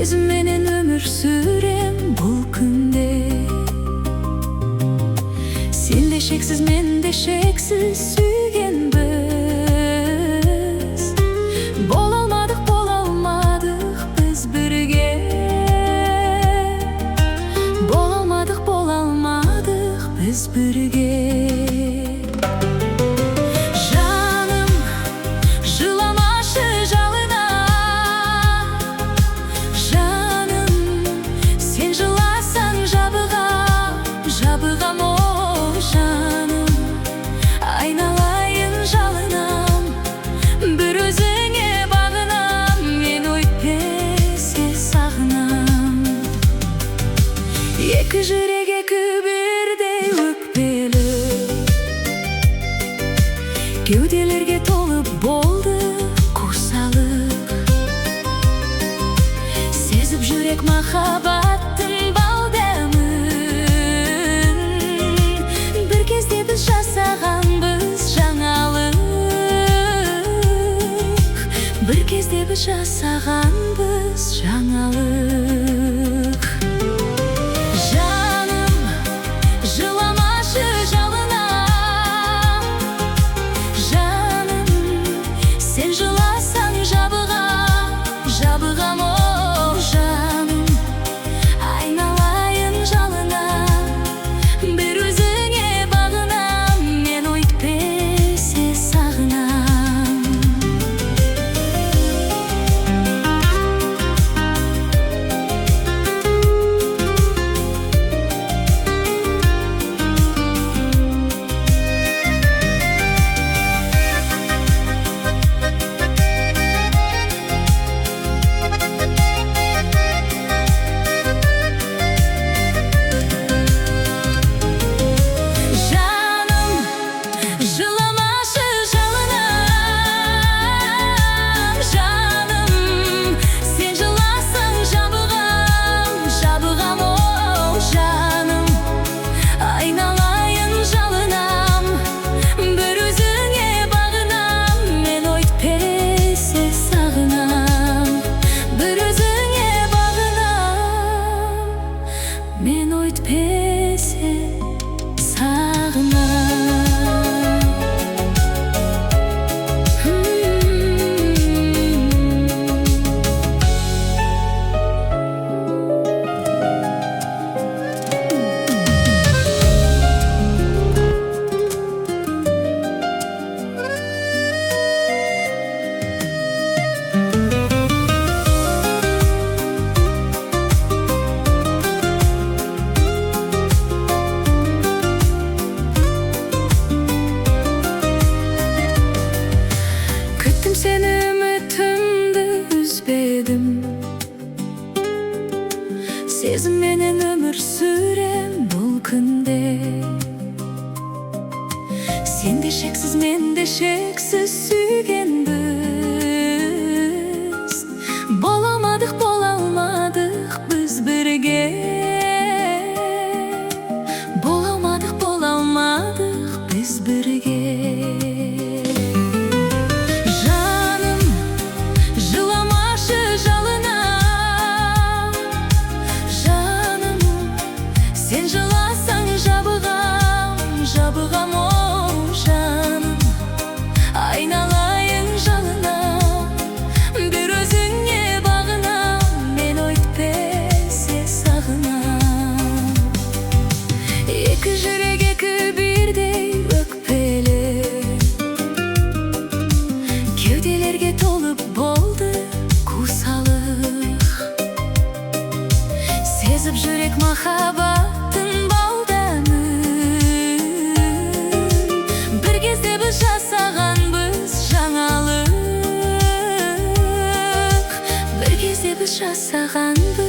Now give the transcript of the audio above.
Сезім менен өмір сүрем бұл күнде. Сен де шексіз, мен де шексіз сүйгенбіз. Бола алмадық біз бірге. Бола алмадық біз бірге. Екі жүрек екі бірдей өкпелі, кеуделерге толып болды қосалық. Сезіп жүрек махаббаттың бал дәмін. Бір кезде біз жасағанбыз жаңалық. Бір кезде біз жасағанбыз жаңалық. Мен өйтпесе сағынам. Seni ümitімді үзбедім. Сезім менен өмір сүрем бұл күнде. Сен де шексіз, мен де шексіз сүйгенбіз. Бола алмадық біз бірге. Бола алмадық біз бірге. Сен жыласаң жабығам, оу жаным. Айналайын жалына, бір өзіңе бағынам. Мен өйтпесе сағынам. Екі жүрек екі бірдей өкпелі, кеуделерге толып болды қосалық. Сезіп жүрек махаббаттың бал дәмін. Бір кезде біз жасағанбыз жаңалық. Бір кезде біз жасағанбыз